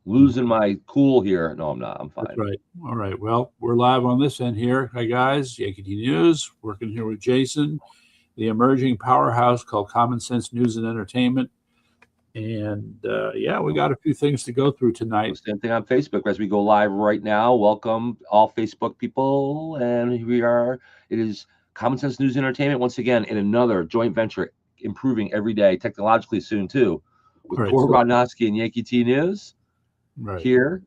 losing my cool here. No, I'm not. I'm fine. That's right. All right. Well, we're live on this end here. Hi, guys. Yankee News. Working here with Jason, the emerging powerhouse called Common Sense News and Entertainment. And yeah, we got a few things to go through tonight. Same thing on Facebook as we go live right now. Welcome all Facebook people. And here we are. It is Common Sense News and Entertainment once again in another joint venture, improving every day, technologically soon too, with Cor Rodnowski and Yankee T News. Right. Here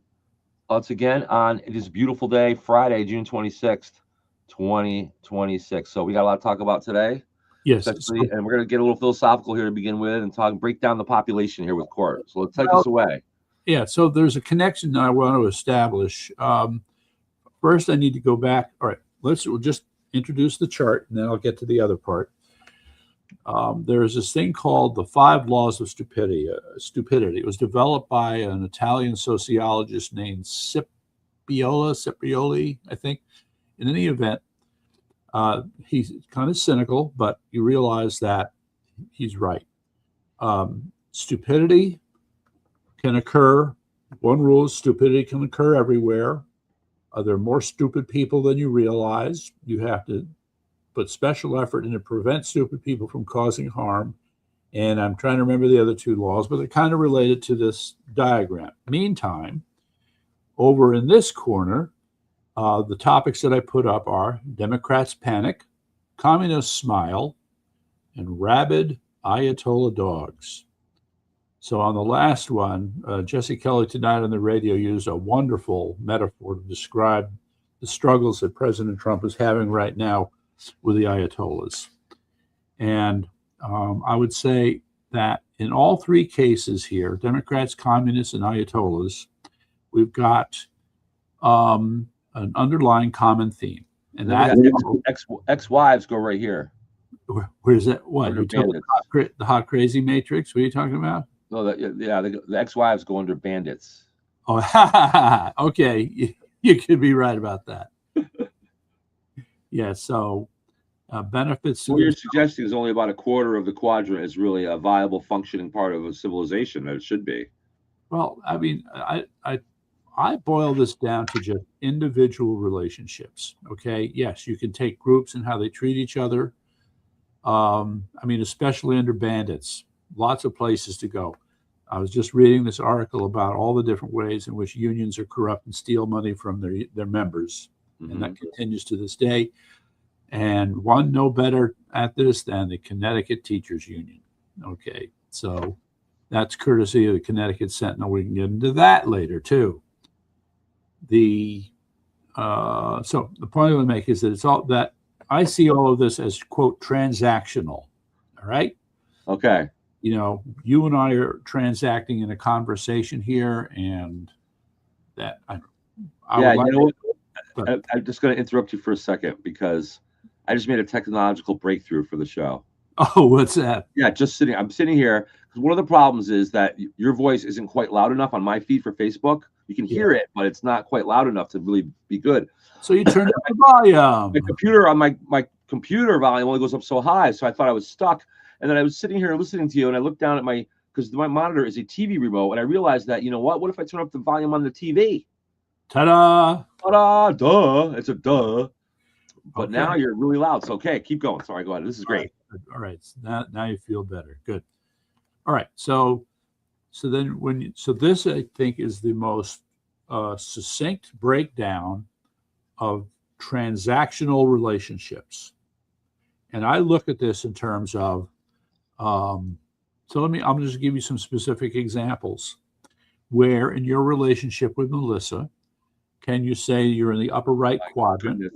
once again on it is a beautiful day, Friday, June 26th, 2026. So we got a lot to talk about today. Yes. And we're going to get a little philosophical here to begin with and break down the population here with Cor. So let's take us away. Yeah. So there's a connection that I want to establish. First, I need to go back. All right. We'll just introduce the chart and then I'll get to the other part. There's this thing called the 5 Laws of Stupidity. It was developed by an Italian sociologist named Ciprioli, I think. In any event, he's kind of cynical, but you realize that he's right. Stupidity can occur. One rule is stupidity can occur everywhere. There are more stupid people than you realize. You have to put special effort in to prevent stupid people from causing harm. And I'm trying to remember the other 2 laws, but they're kind of related to this diagram. Meantime, over in this corner, the topics that I put up are Democrats Panic, CommunistsSmile, and RabidAyatollahDogs. So on the last one, Jesse Kelly tonight on the radio used a wonderful metaphor to describe the struggles that President Trump is having right now with the Ayatollahs. And I would say that in all 3 cases here, Democrats, communists, and Ayatollahs, we've got an underlying common theme. And that ex-wives go right here. Where's that? What? You're talking about the hot crazy matrix? What are you talking about? No, the ex-wives go under bandits. Oh, okay. You could be right about that. Yeah, so benefits. What you're suggesting is only about a quarter of the quadrant is really a viable, functioning part of a civilization that it should be. Well, I mean, I boil this down to just individual relationships. Okay, yes, you can take groups and how they treat each other. I mean, especially under bandits, lots of places to go. I was just reading this article about all the different ways in which unions are corrupt and steal money from their members. Mm-hmm. And that continues to this day. And one no better at this than the Connecticut Teachers Union. Okay, so that's courtesy of the Connecticut Sentinel. We can get into that later too. So the point I want to make is that it's all that I see all of this as quote transactional. All right. Okay. You know, you and I are transacting in a conversation here, and that I'm just going to interrupt you for a second because I just made a technological breakthrough for the show. Oh, what's that? Yeah, I'm sitting here because one of the problems is that your voice isn't quite loud enough on my feed for Facebook. You can hear it, but it's not quite loud enough to really be good. So you turned up the volume. My computer volume only goes up so high, so I thought I was stuck. And then I was sitting here listening to you, and I looked down at because my monitor is a TV remote, and I realized that, you know what? What if I turn up the volume on the TV? Ta-da! Ta-da! Duh! It's a duh. But now you're really loud. So, okay, keep going. Sorry, go ahead. This is great. All right. Now you feel better. Good. All right. So this, I think, is the most succinct breakdown of transactional relationships. And I look at this in terms of, I'm just give you some specific examples where in your relationship with Melissa, can you say you're in the upper right quadrant?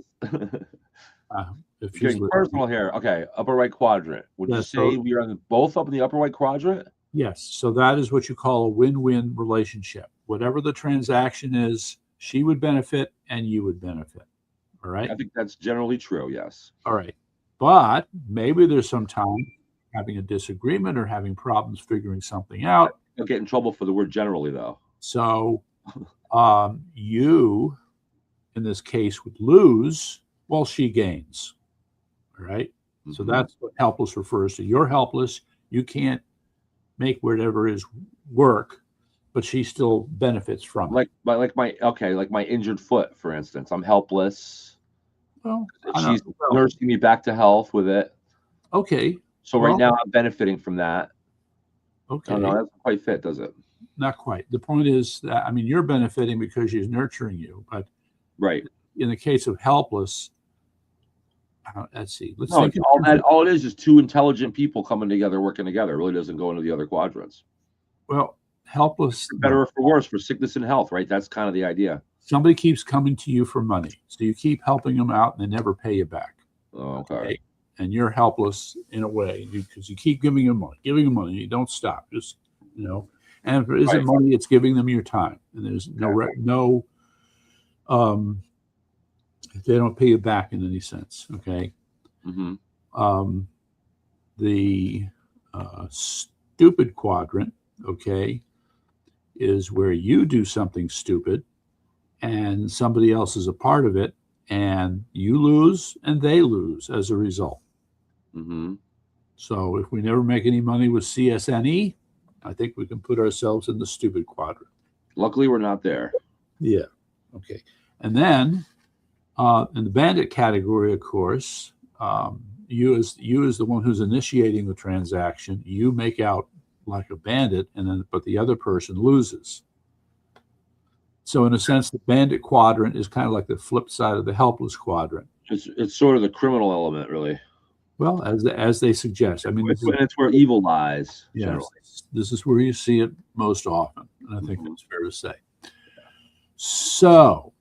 If you're personal here, okay, upper right quadrant. Would you say we are both up in the upper right quadrant? Yes. So that is what you call a win-win relationship. Whatever the transaction is, she would benefit and you would benefit. All right. I think that's generally true. Yes. All right. But maybe there's some time having a disagreement or having problems figuring something out. I'll get in trouble for the word generally, though. So you, in this case, would lose while she gains. All right. Mm-hmm. So that's what helpless refers to. You're helpless. You can't make whatever is work, but she still benefits from it. Like my injured foot, for instance. I'm helpless. Well, She's nursing me back to health with it. Okay. So right now I'm benefiting from that. Okay. No, that doesn't quite fit, does it? Not quite. The point is that, I mean, you're benefiting because she's nurturing you, but right. In the case of helpless, let's see. Let's no, think. All it is two intelligent people coming together, working together. It really doesn't go into the other quadrants. Well, helpless. For better or for worse, for sickness and health, right? That's kind of the idea. Somebody keeps coming to you for money, so you keep helping them out, and they never pay you back. Oh, okay. And you're helpless in a way because you keep giving them money. You don't stop. Just And if it isn't money, it's giving them your time, and there's no they don't pay you back in any sense. Okay. Mm-hmm. The stupid quadrant, okay, is where you do something stupid and somebody else is a part of it, and you lose and they lose as a result. Mm-hmm. So if we never make any money with CSNE, I think we can put ourselves in the stupid quadrant. Luckily, we're not there. Yeah. Okay. And then in the bandit category, of course, you as the one who's initiating the transaction, you make out like a bandit, but the other person loses. So in a sense, the bandit quadrant is kind of like the flip side of the helpless quadrant. It's sort of the criminal element, really. Well, as they suggest. I mean, it's where evil lies. Yes, generally. This is where you see it most often, and I think that's fair to say. So,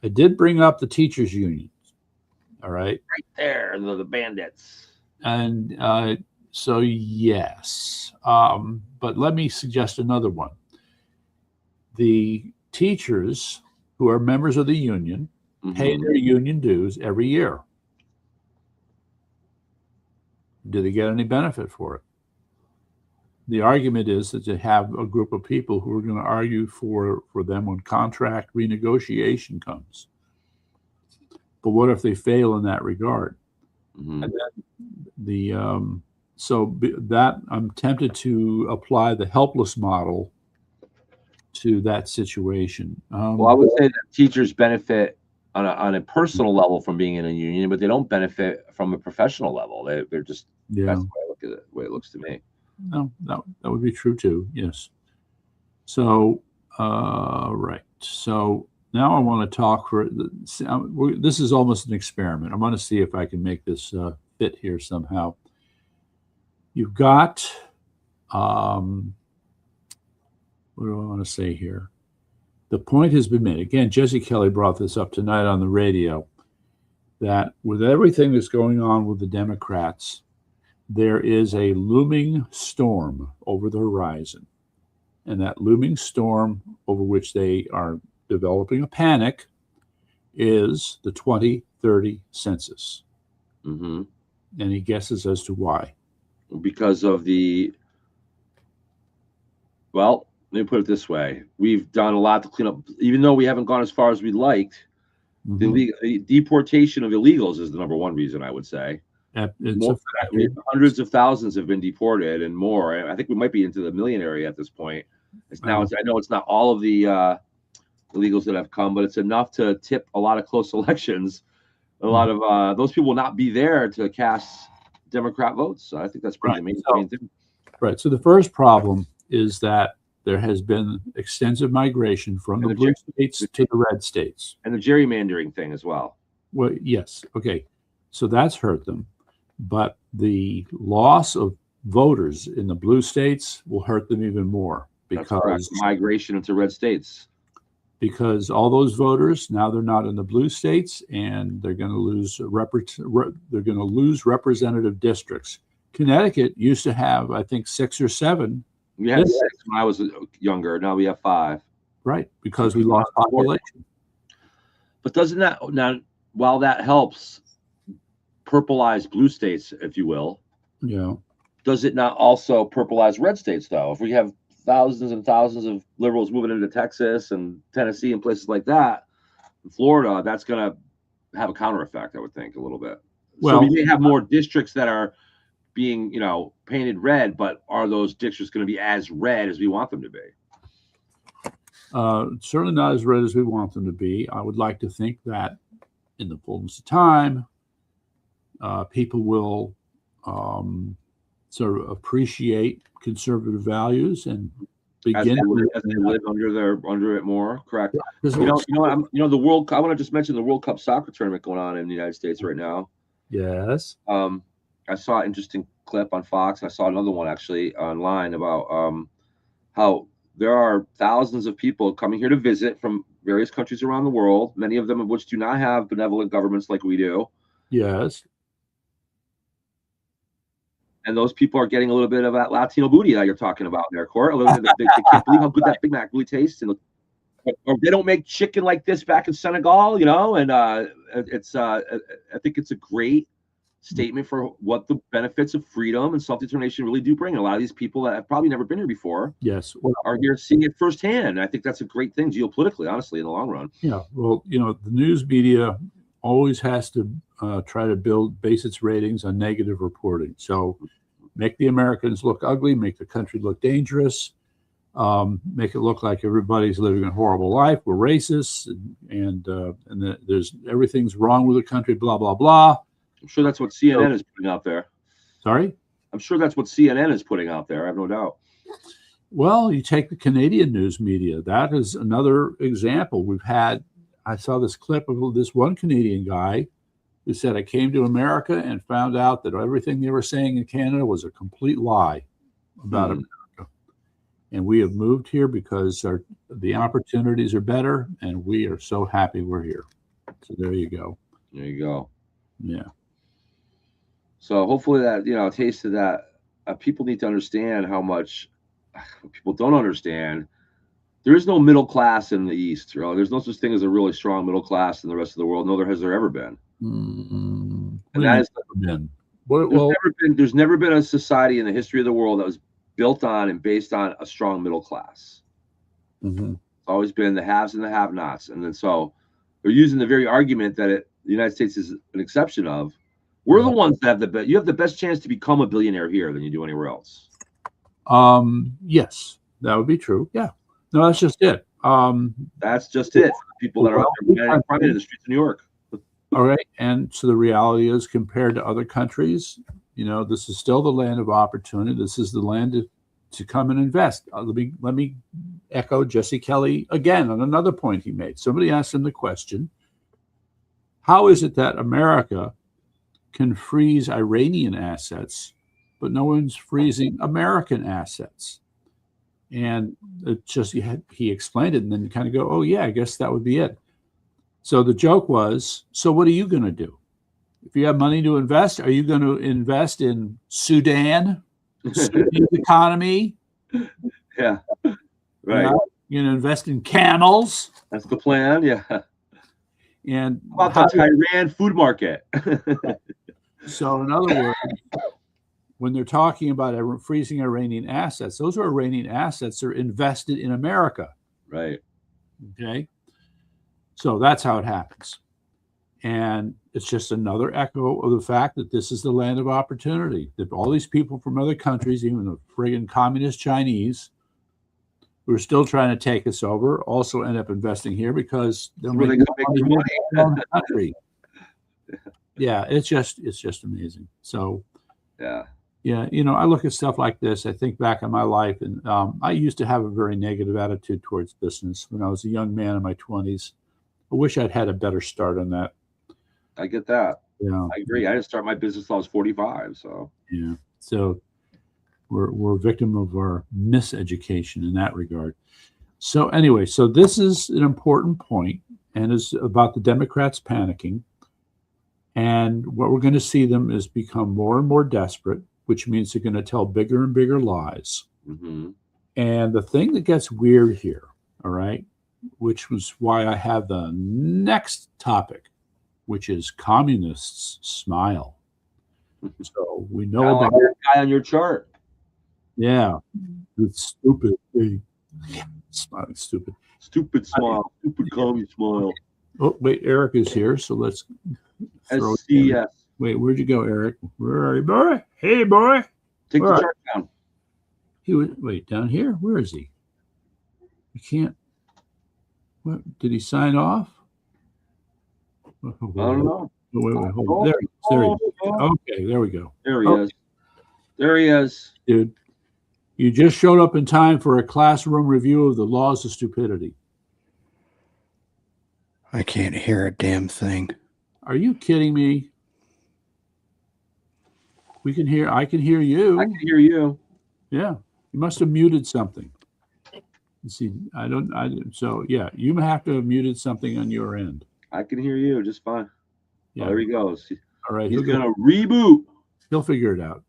I did bring up the teachers' unions. All right, right there, the bandits. And so, yes, but let me suggest another one. The teachers who are members of the union pay their union dues every year. Do they get any benefit for it? The argument is that you have a group of people who are going to argue for them when contract renegotiation comes. But what if they fail in that regard? Mm-hmm. And then that I'm tempted to apply the helpless model to that situation. Well, I would say that teachers benefit on a personal level from being in a union, but they don't benefit from a professional level. They're just that's the way I look at it, the way it looks to me. No, that would be true too. Yes. So, right. So now I want to talk this is almost an experiment. I want to see if I can make this fit here somehow. You've got, what do I want to say here? The point has been made. Again, Jesse Kelly brought this up tonight on the radio, that with everything that's going on with the Democrats, there is a looming storm over the horizon. And that looming storm over which they are developing a panic is the 2030 census. Mm-hmm. Any guesses as to why? Because of well, let me put it this way. We've done a lot to clean up, even though we haven't gone as far as we'd liked. The deportation of illegals is the number one reason, I would say. Hundreds of thousands have been deported and more. I think we might be into the million area at this point. I know it's not all of the illegals that have come, but it's enough to tip a lot of close elections. A lot of those people will not be there to cast Democrat votes. So I think that's pretty main thing. Right. So the first problem is that there has been extensive migration from the blue states to the red states. And the gerrymandering thing as well. Well, yes. Okay. So that's hurt them. But the loss of voters in the blue states will hurt them even more because migration into red states. Because all those voters now they're not in the blue states, and they're going to lose representative districts. Connecticut used to have, I think, 6 or 7. We had 6 when I was younger. Now we have 5. Right, because we lost population. But doesn't that now, while that helps purpleize blue states, if you will, does it not also purpleize red states, though? If we have thousands and thousands of liberals moving into Texas and Tennessee and places like that, in Florida, that's going to have a counter effect, I would think, a little bit. Well, so we may have more districts that are being, painted red, but are those districts going to be as red as we want them to be? Certainly not as red as we want them to be. I would like to think that in the fullness of time, people will sort of appreciate conservative values and begin as they live under it more. Correct. Yeah, The World. I want to just mention the World Cup soccer tournament going on in the United States right now. Yes. I saw an interesting clip on Fox. I saw another one actually online about how there are thousands of people coming here to visit from various countries around the world, many of them of which do not have benevolent governments like we do. Yes. And those people are getting a little bit of that Latino booty that you're talking about there, Court. They can't believe how good that Big Mac really tastes. And or they don't make chicken like this back in Senegal, and I think it's a great statement for what the benefits of freedom and self-determination really do bring. And a lot of these people that have probably never been here before, yes, are here seeing it firsthand. And I think that's a great thing geopolitically, honestly, in the long run. Yeah, well, the news media always has to try to base its ratings on negative reporting. So make the Americans look ugly, make the country look dangerous, make it look like everybody's living a horrible life. We're racist, and there's everything's wrong with the country. Blah blah blah. I'm sure that's what CNN is putting out there. Sorry? I'm sure that's what CNN is putting out there. I have no doubt. Well, you take the Canadian news media. That is another example. I saw this clip of this one Canadian guy who said, I came to America and found out that everything they were saying in Canada was a complete lie about America. And we have moved here because the opportunities are better, and we are so happy we're here. So there you go. There you go. Yeah. So hopefully that, a taste of that, people need to understand how much people don't understand. There is no middle class in the East. There's no such thing as a really strong middle class in the rest of the world. No, has there ever been. Mm-hmm. And that is there's never been a society in the history of the world that was built on and based on a strong middle class. Mm-hmm. It's always been the haves and the have-nots. And then so they're using the very argument that the United States is an exception of. We're the ones that have the best. You have the best chance to become a billionaire here than you do anywhere else. Yes, that would be true. Yeah. No, that's just it. That's just it. People that are out there in the streets of New York. All right. And so the reality is, compared to other countries, this is still the land of opportunity. This is the land to come and invest. Let me echo Jesse Kelly again on another point he made. Somebody asked him the question, how is it that America can freeze Iranian assets, but no one's freezing American assets? And it just, he explained it, and then you kind of go, oh yeah, I guess that would be it. So the joke was, so what are you going to do? If you have money to invest, are you going to invest in Sudan's economy? Yeah, right. You're going to invest in camels? That's the plan, yeah. And how about the Iran food market? So in other words, when they're talking about freezing Iranian assets, those are Iranian assets that are invested in America. Right. Okay. So that's how it happens. And it's just another echo of the fact that this is the land of opportunity. That all these people from other countries, even the friggin' communist Chinese, who are still trying to take us over, also end up investing here because they're making money in the country. Yeah, it's just amazing. So yeah, I look at stuff like this. I think back on my life, and I used to have a very negative attitude towards business when I was a young man in my 20s. I wish I'd had a better start on that. I get that. Yeah, I agree. I didn't start my business till I was 45. So yeah, so we're a victim of our miseducation in that regard. So anyway, so this is an important point, and is about the Democrats panicking. And what we're going to see them is become more and more desperate, which means they're going to tell bigger and bigger lies. Mm-hmm. And the thing that gets weird here, all right, which was why I have the next topic, which is Communists Smile. So we know about that guy on your chart. Yeah, it's stupid. Smiling stupid. Stupid smile. Stupid commie smile. Oh, wait, Eric is here, so let's throw it in. Wait, where'd you go, Eric? Where are you, boy? Hey, boy. Take the chart down. He was down here. Where is he? You can't. What, did he sign off? I don't know. Wait, hold on. There he is. Okay, there we go. There he is. There he is. Dude, you just showed up in time for a classroom review of the laws of stupidity. I can't hear a damn thing. Are you kidding me? I can hear you. I can hear you. Yeah. You must have muted something. Let's see, so yeah, you have to have muted something on your end. I can hear you just fine. Yeah. Oh, there he goes. All right. He's going to reboot. He'll figure it out.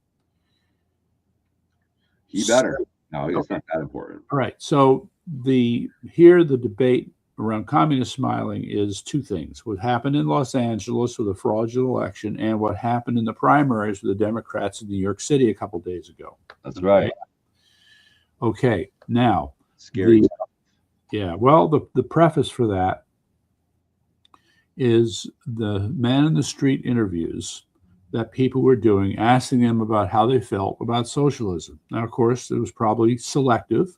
He better. No, it's not that important. All right. So the debate around communist smiling is two things: what happened in Los Angeles with a fraudulent election, and what happened in the primaries with the Democrats in New York City a couple days ago. That's right. Okay. Now, scary. Yeah. Well, the preface for that is the man in the street interviews that people were doing, asking them about how they felt about socialism. Now, of course, it was probably selective,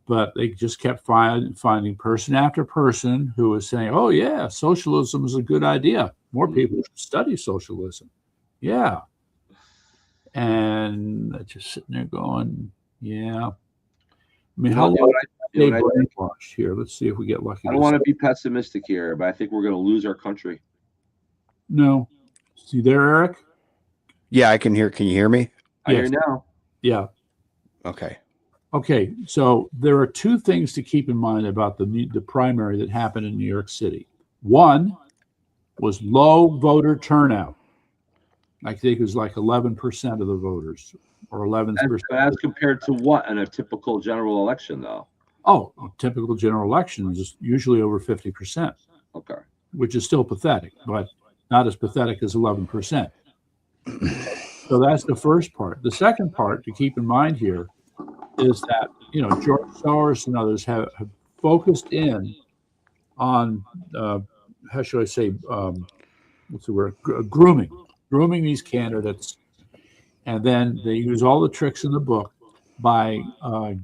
but they just kept finding person after person who was saying, oh, yeah, socialism is a good idea. More people should study socialism. Yeah. And they're just sitting there going, yeah. I mean, how long did they brainwash here? Let's see if we get lucky. I don't want to be pessimistic here, but I think we're going to lose our country. No. See there, Eric? Yeah, I can hear. Can you hear me? I hear now. Yeah. Okay. Okay. So there are two things to keep in mind about the primary that happened in New York City. One was low voter turnout. I think it was like 11% of the voters, or 11%. That's compared to what in a typical general election, though? Oh, a typical general election is usually over 50%. Okay. Which is still pathetic, but not as pathetic as 11%. So that's the first part. The second part to keep in mind here is that, George Soros and others have focused in on, how should I say, what's the word? Grooming these candidates. And then they use all the tricks in the book by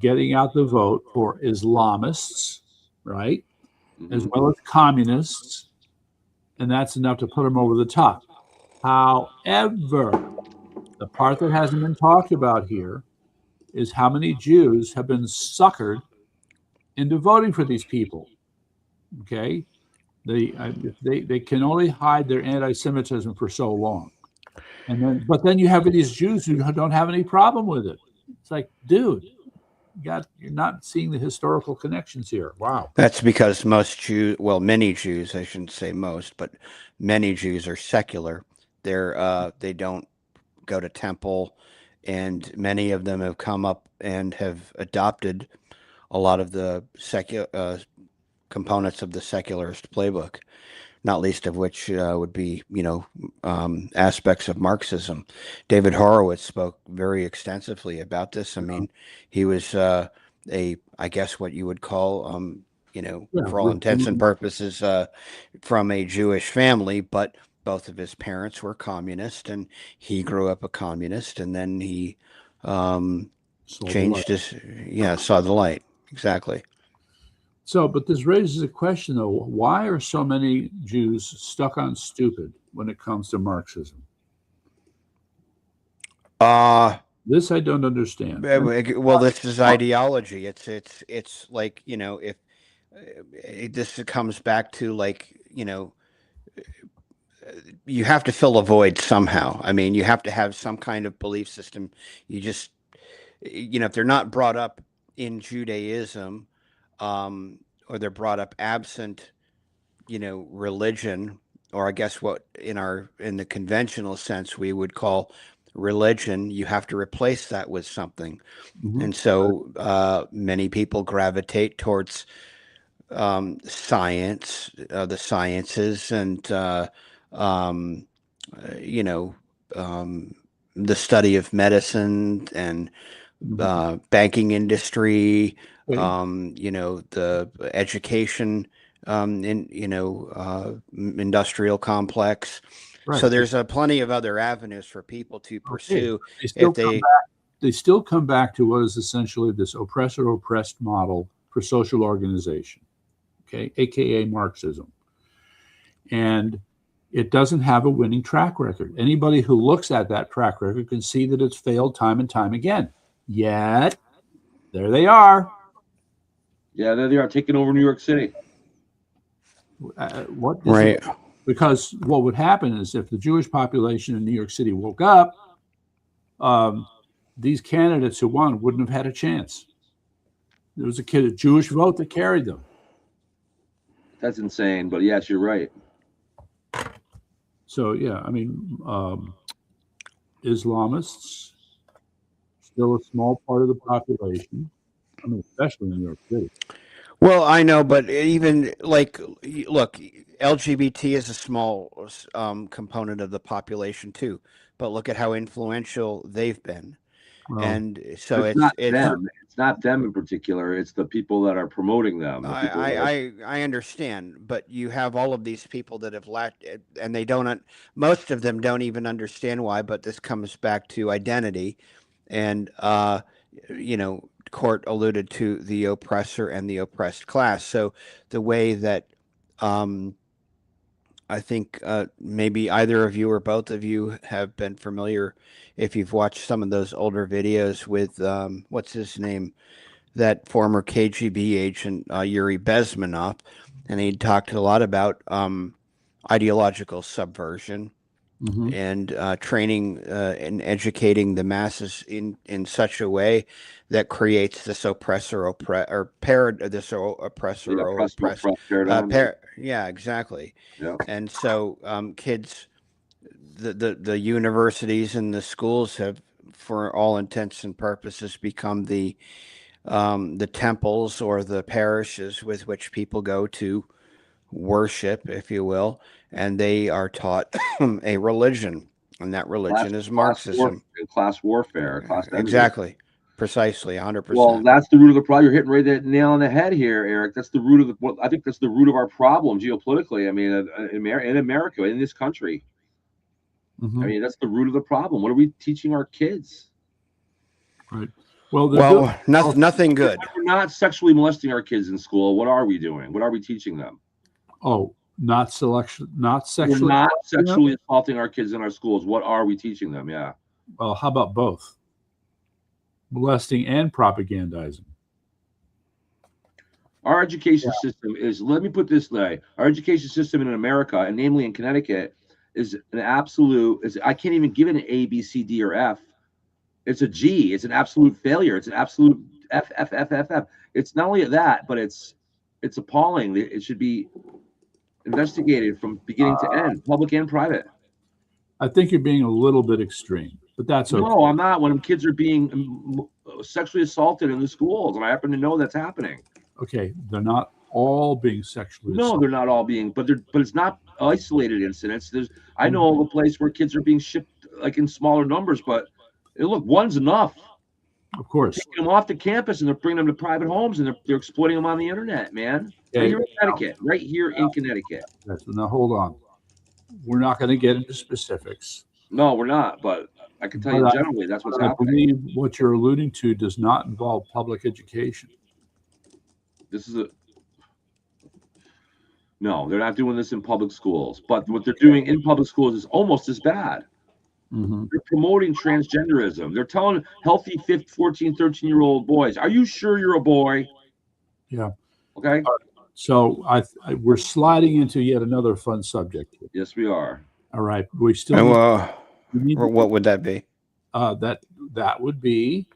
getting out the vote for Islamists, right? Mm-hmm. As well as communists. And that's enough to put them over the top. However, the part that hasn't been talked about here is how many Jews have been suckered into voting for these people. Okay? They can only hide their anti-Semitism for so long. But then you have these Jews who don't have any problem with it. It's like, dude, you're not seeing the historical connections here. Wow. That's because many Jews, I shouldn't say most, but many Jews are secular. They don't go to temple, and many of them have come up and have adopted a lot of the secular components of the secularist playbook, not least of which would be, aspects of Marxism. David Horowitz spoke very extensively about this. I mean, he was I guess what you would call, for all intents and purposes, from a Jewish family, but both of his parents were communist, and he grew up a communist, and then he changed saw the light. Exactly. So, but this raises a question, though. Why are so many Jews stuck on stupid when it comes to Marxism? This I don't understand. Well, this is ideology. It's like, if this comes back to, like, you have to fill a void somehow. I mean, you have to have some kind of belief system. You just, if they're not brought up in Judaism, or they're brought up absent, religion, or I guess what in the conventional sense we would call religion, you have to replace that with something. Mm-hmm. And so many people gravitate towards science, the sciences, and the study of medicine and banking industry, the education, industrial complex. Right. So there's plenty of other avenues for people to pursue. They still come back to what is essentially this oppressor-oppressed model for social organization. okay, aka Marxism. And it doesn't have a winning track record. Anybody who looks at that track record can see that it's failed time and time again. Yet, there they are. Yeah, there they are taking over New York City. Right. Because what would happen is if the Jewish population in New York City woke up, these candidates who won wouldn't have had a chance. There was a Jewish vote that carried them. That's insane, but yes, you're right. So yeah, I mean, Islamists, still a small part of the population. I mean, especially in New York City. Well, I know, but even like, look, LGBT is a small component of the population too. But look at how influential they've been, and so it's not them. It's not them in particular. It's the people that are promoting them. I understand, but you have all of these people that have left, and they don't. Most of them don't even understand why. But this comes back to identity, and you know, Court alluded to the oppressor and the oppressed class. So the way that I think maybe either of you or both of you have been familiar, if you've watched some of those older videos with what's his name, that former KGB agent Yuri Bezmenov, and he talked a lot about ideological subversion. Mm-hmm. And training and educating the masses in such a way that creates this oppressor yeah, exactly. Yeah. And so kids, the universities and the schools have, for all intents and purposes, become the temples or the parishes with which people go to worship, if you will, and they are taught a religion, and that religion is Marxism. Class warfare. Exactly. Precisely, 100%. Well, that's the root of the problem. You're hitting right that nail on the head here, Eric. That's the root of I think that's the root of our problem geopolitically. I mean, in America, in this country. Mm-hmm. I mean, that's the root of the problem. What are we teaching our kids? Right. Well, nothing good. We're not sexually molesting our kids in school. What are we doing? What are we teaching them? Oh, not sexually. We're not sexually assaulting our kids in our schools. What are we teaching them? Yeah. Well, how about both? Molesting and propagandizing. Our education system is, let me put this way, our education system in America, and namely in Connecticut, is an absolute, I can't even give it an A, B, C, D, or F. It's a G. It's an absolute failure. It's an absolute F. It's not only that, but it's appalling. It should be investigated from beginning to end, public and private. I think you're being a little bit extreme, but that's okay. No, I'm not. When kids are being sexually assaulted in the schools, and I happen to know that's happening. Okay, they're not all being sexually assaulted. No, they're not all being, but it's not isolated incidents. I know of a place where kids are being shipped like in smaller numbers, but look, one's enough. Of course. Taking them off the campus and they're bringing them to private homes and they're exploiting them on the internet, man. Okay. Right here in Connecticut. Now, hold on. We're not going to get into specifics. No, we're not, but I can tell you generally that's what's happening. I believe what you're alluding to does not involve public education. No, they're not doing this in public schools, but what they're doing in public schools is almost as bad. Mm-hmm. They're promoting transgenderism. They're telling healthy 14, 13-year-old boys, are you sure you're a boy? Yeah. Okay. So we're sliding into yet another fun subject here. Yes, we are. All right. We still what would that be? That would be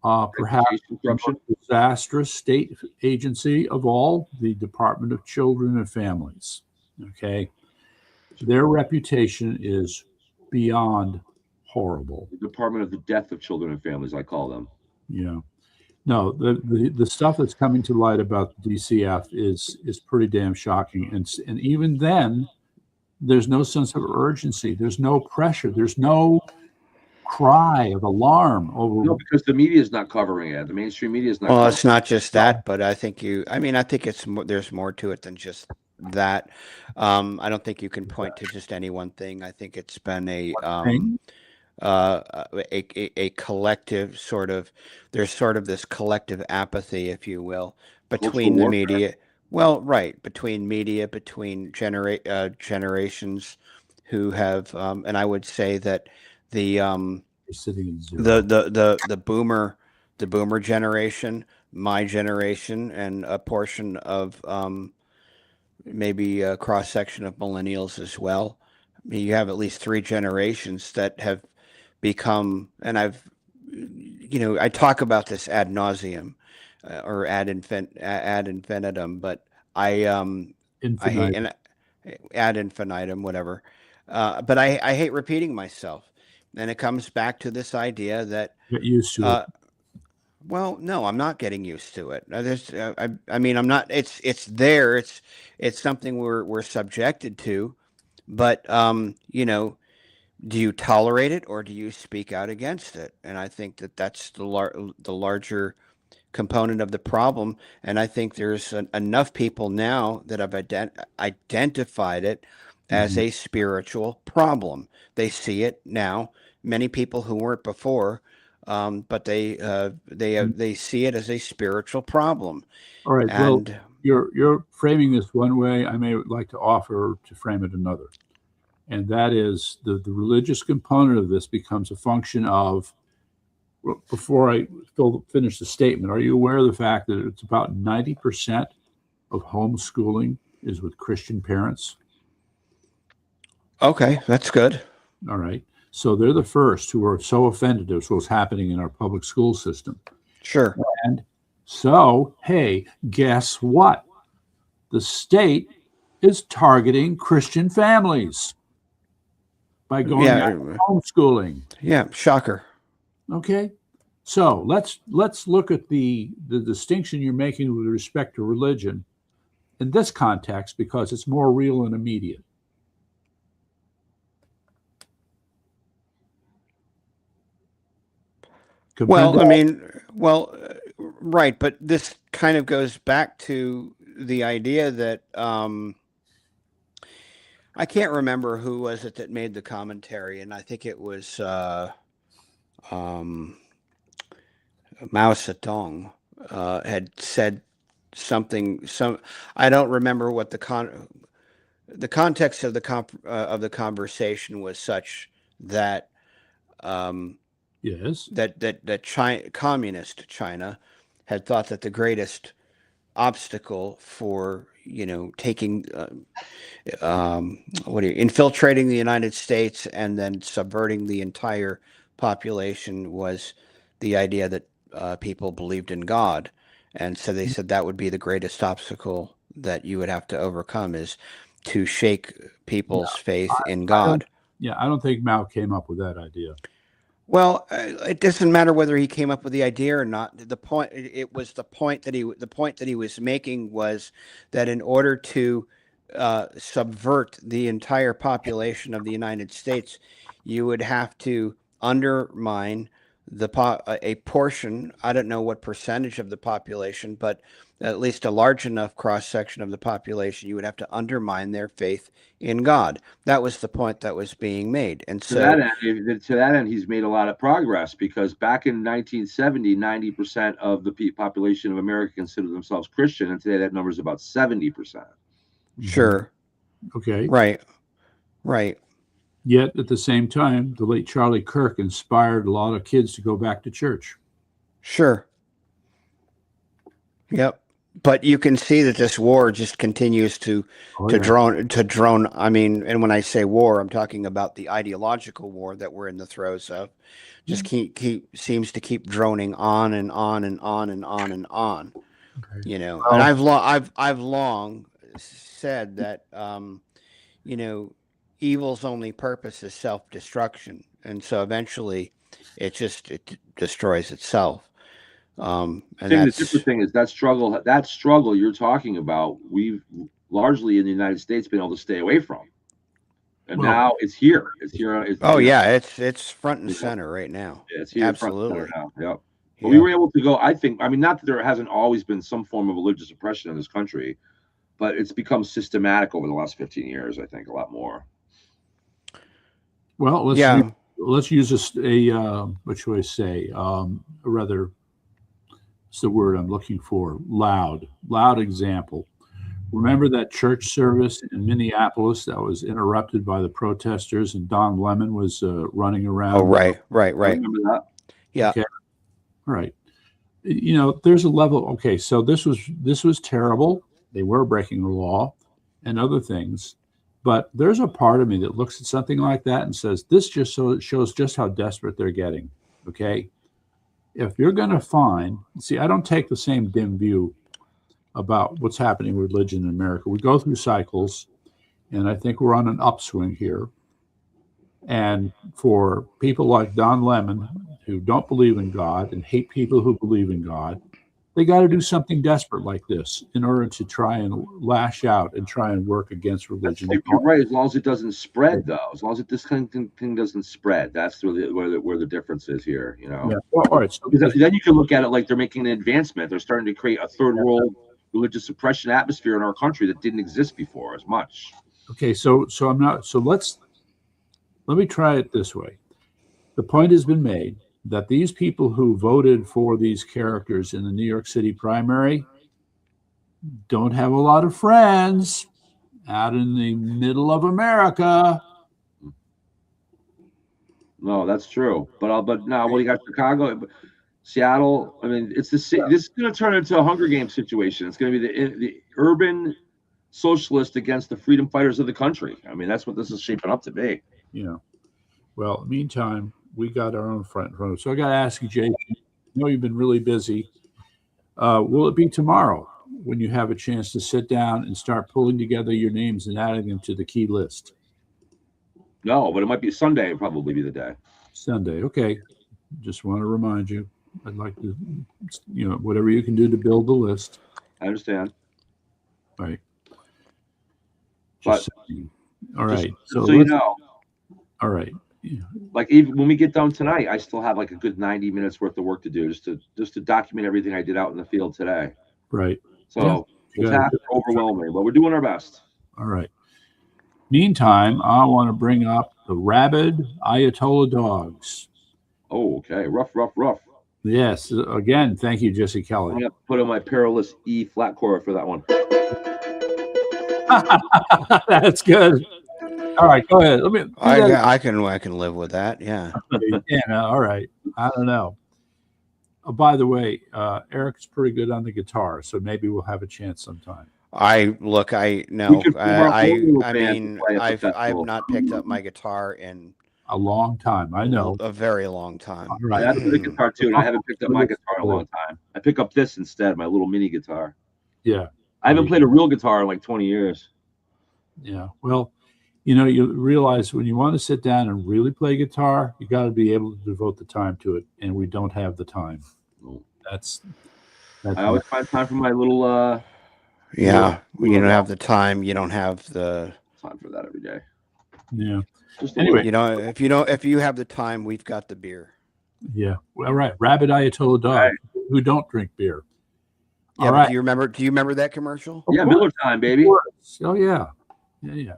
perhaps the most disastrous state agency of all, the Department of Children and Families. Okay. Their reputation is beyond horrible. The Department of the Death of Children and Families, I call them. Yeah. No, the stuff that's coming to light about the DCF is pretty damn shocking. And even then, there's no sense of urgency. There's no pressure. There's no cry of alarm over. No, because the media is not covering it. The mainstream media is not. Well, it's not just that, but I think it's there's more to it than just that. I don't think you can point to just any one thing. I think it's been a collective sort of, there's sort of this collective apathy, if you will, between the media, Well, right, between media, between generations who have, and I would say that the You're sitting in zero. the boomer generation, my generation, and a portion of maybe a cross section of millennials as well. I mean, you have at least three generations that have become, and I talk about this ad nauseum, or ad infinitum, but I hate, Infinite. and ad infinitum, whatever. But I hate repeating myself, and it comes back to this idea that, Get used to it. well, no, I'm not getting used to it. I mean, I'm not. It's there. It's something we're subjected to, but do you tolerate it or do you speak out against it? And I think that that's the larger component of the problem. And I think there's enough people now that have identified it as a spiritual problem. They see it now. Many people who weren't before, but they see it as a spiritual problem. All right. And Well, you're framing this one way. I may like to offer to frame it another, and that is the religious component of this becomes a function of. Before I finish the statement, are you aware of the fact that it's about 90% of homeschooling is with Christian parents? okay, that's good. All right. So they're the first who are so offended at what's happening in our public school system. Sure. And so, hey, guess what? The state is targeting Christian families by going back to homeschooling. Yeah, shocker. Okay, so let's look at the distinction you're making with respect to religion in this context because it's more real and immediate. Well, I mean, right, but this kind of goes back to the idea that I can't remember who was it that made the commentary, and I think it was Mao Zedong had said something. I don't remember what the context of the conversation was such that yes, that communist China had thought that the greatest obstacle for taking infiltrating the United States and then subverting the entire population was the idea that people believed in God, and so they said that would be the greatest obstacle that you would have to overcome, is to shake people's faith in God. I don't think Mao came up with that idea. Well, it doesn't matter whether he came up with the idea or not. The point that he was making was that in order to subvert the entire population of the United States, you would have to undermine a portion. I don't know what percentage of the population, but at least a large enough cross section of the population. You would have to undermine their faith in God. That was the point that was being made. And so to that end, he's made a lot of progress, because back in 1970, 90% of the population of America considered themselves Christian, and today that number is about 70%. Sure. Okay. Right. Yet at the same time, the late Charlie Kirk inspired a lot of kids to go back to church. Sure. Yep. But you can see that this war just continues to drone. I mean, and when I say war, I'm talking about the ideological war that we're in the throes of. Just seems to keep droning on and on and on and on and on. Okay. And I've long said that evil's only purpose is self-destruction, and so eventually it destroys itself. And the different thing is that struggle you're talking about, we've largely in the United States been able to stay away from, and now it's here. It's front and center right now. Yeah, it's here. Absolutely. Front and center now. Yep. But we were able to go. I think. I mean, not that there hasn't always been some form of religious oppression in this country, but it's become systematic over the last 15 years. I think a lot more. Well, let's use what should I say? Rather. It's the word I'm looking for. Loud example. Remember that church service in Minneapolis that was interrupted by the protesters, and Don Lemon was running around? Oh, right. I remember that. Yeah. Okay. Right. You know, there's a level. Okay, so this was terrible. They were breaking the law and other things, but there's a part of me that looks at something like that and says, this just shows just how desperate they're getting. Okay, if you're going to see, I don't take the same dim view about what's happening with religion in America. We go through cycles, and I think we're on an upswing here. And for people like Don Lemon, who don't believe in God and hate people who believe in God, they got to do something desperate like this in order to try and lash out and try and work against religion. You're right, as long as it doesn't spread, though. As long as this kind of thing doesn't spread, that's where the difference is here. You know. Yeah. Well, all right. So then you can look at it like they're making an advancement. They're starting to create a third world religious suppression atmosphere in our country that didn't exist before as much. Okay, so I'm not. So let me try it this way. The point has been made that these people who voted for these characters in the New York City primary don't have a lot of friends out in the middle of America. No, that's true. But now, what do you got? Chicago, Seattle. I mean, this is going to turn into a Hunger Games situation. It's going to be the urban socialist against the freedom fighters of the country. I mean, that's what this is shaping up to be. Yeah. Well, meantime, we got our own front row. So I got to ask you, Jason, I know you've been really busy. Will it be tomorrow when you have a chance to sit down and start pulling together your names and adding them to the key list? No, but it might be Sunday. It'll probably be the day. Sunday. Okay. Just want to remind you, I'd like to, whatever you can do to build the list. I understand. Right. But all right. So you know. All right. Yeah. Like even when we get done tonight, I still have like a good 90 minutes worth of work to do just to document everything I did out in the field today. Right. So it's overwhelming, but we're doing our best. All right. Meantime, I want to bring up the RabidAyatollahDogs. Oh, okay. Rough. Yes. Again, thank you, Jesse Kelly. I'm going to put on my perilous E flat chord for that one. That's good. All right, go ahead. I can live with that. Yeah. Yeah. All right. I don't know. Oh, by the way, Eric's pretty good on the guitar, so maybe we'll have a chance sometime. I've not picked up my guitar in a long time. I know. A very long time. Right. I have a guitar too, and I haven't picked up my guitar in a long time. I pick up this instead, my little mini guitar. Yeah. I haven't played a real guitar in like 20 years. Yeah. Well, you realize when you want to sit down and really play guitar, you got to be able to devote the time to it, and we don't have the time. That's I always find time for my little yeah, when you don't have the time, you don't have the time for that every day. Yeah. Anyway, if you have the time, we've got the beer. Yeah. Well, right. RabidAyatollahDogs who don't drink beer. Yeah, all right. Do you remember that commercial? Yeah, Miller Time, baby. Oh yeah. Yeah.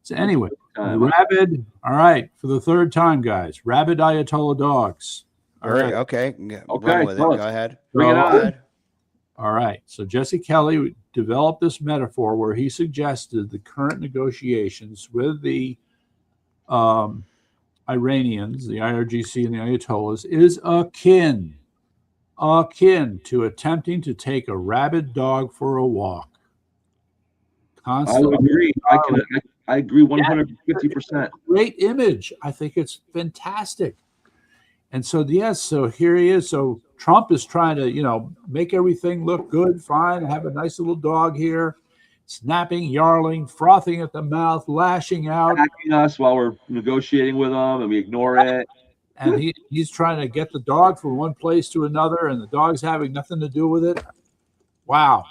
So anyway, Rabid. All right, for the third time, guys. RabidAyatollahDogs. All right. Okay. Run with it. Go ahead. Bring it on. All right. So Jesse Kelly developed this metaphor where he suggested the current negotiations with the Iranians, the IRGC and the Ayatollahs, is akin to attempting to take a rabid dog for a walk. Constantly. I agree. I agree 150%. Great image. I think it's fantastic. And so, yes, so here he is. So Trump is trying to, make everything look good, fine, have a nice little dog here, snapping, yarling, frothing at the mouth, lashing out. Attacking us while we're negotiating with him, and we ignore it. And he's trying to get the dog from one place to another, and the dog's having nothing to do with it. Wow.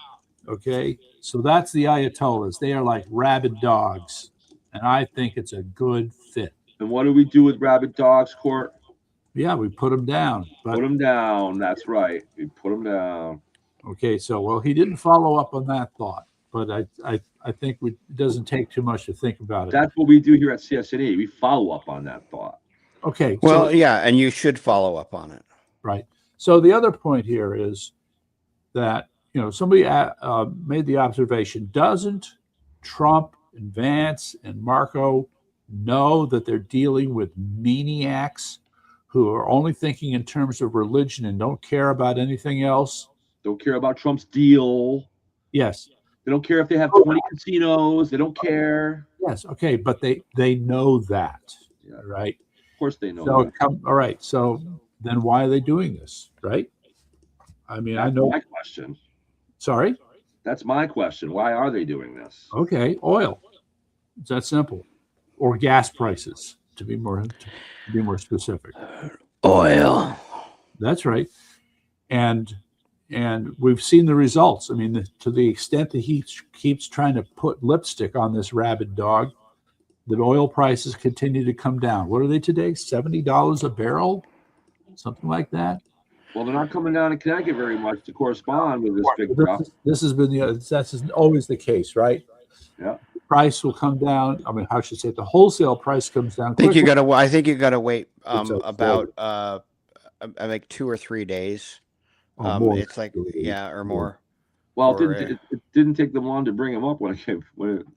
Okay. So that's the Ayatollahs. They are like rabid dogs. And I think it's a good fit. And what do we do with rabid dogs, Court? Yeah, we put them down. Put them down. That's right. We put them down. Okay. So, well, he didn't follow up on that thought, but I think it doesn't take too much to think about it. That's what we do here at CSNE. We follow up on that thought. Okay. Well, yeah, and you should follow up on it. Right. So the other point here is that somebody made the observation, doesn't Trump and Vance and Marco know that they're dealing with maniacs who are only thinking in terms of religion and don't care about anything else? Don't care about Trump's deal. Yes. They don't care if they have 20 casinos. They don't care. Yes. Okay. But they know that, right? Of course they know So, that. all right. So then why are they doing this, right? I mean, That's I know. my question. Sorry? That's my question. Why are they doing this? Okay. Oil. It's that simple. Or gas prices, to be more specific. Oil. That's right. And we've seen the results. I mean, to the extent that he keeps trying to put lipstick on this rabid dog, the oil prices continue to come down. What are they today? $70 a barrel? Something like that? Well, they're not coming down in Connecticut very much to correspond with this big drop. This has been that's always the case, right? Yeah. The price will come down. I mean, how should I say it? The wholesale price comes down. I think you got to wait about I think 2 or 3 days. It's like or more. Well, it didn't take them long to bring him up when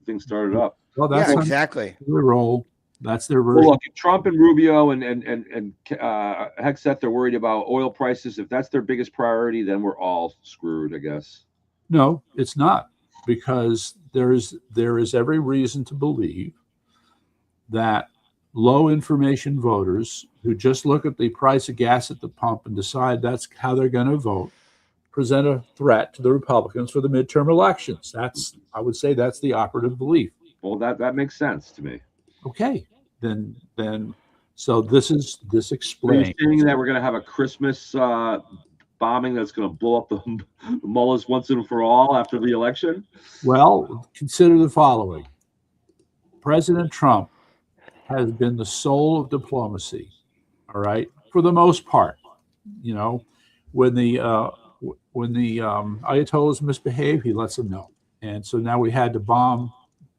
things started up. Well, that's exactly their role. That's their version. Well, look, if Trump and Rubio and Hegseth are worried about oil prices, if that's their biggest priority, then we're all screwed, I guess. No, it's not, because there is every reason to believe that low information voters who just look at the price of gas at the pump and decide that's how they're going to vote present a threat to the Republicans for the midterm elections. I would say that's the operative belief. Well, that makes sense to me. Okay, then so this explains. Are you saying that we're going to have a Christmas bombing that's going to blow up the mullahs once and for all after the election? Well, consider the following. President Trump has been the soul of diplomacy, all right, for the most part. When the Ayatollahs misbehave, he lets them know. And so now we had to bomb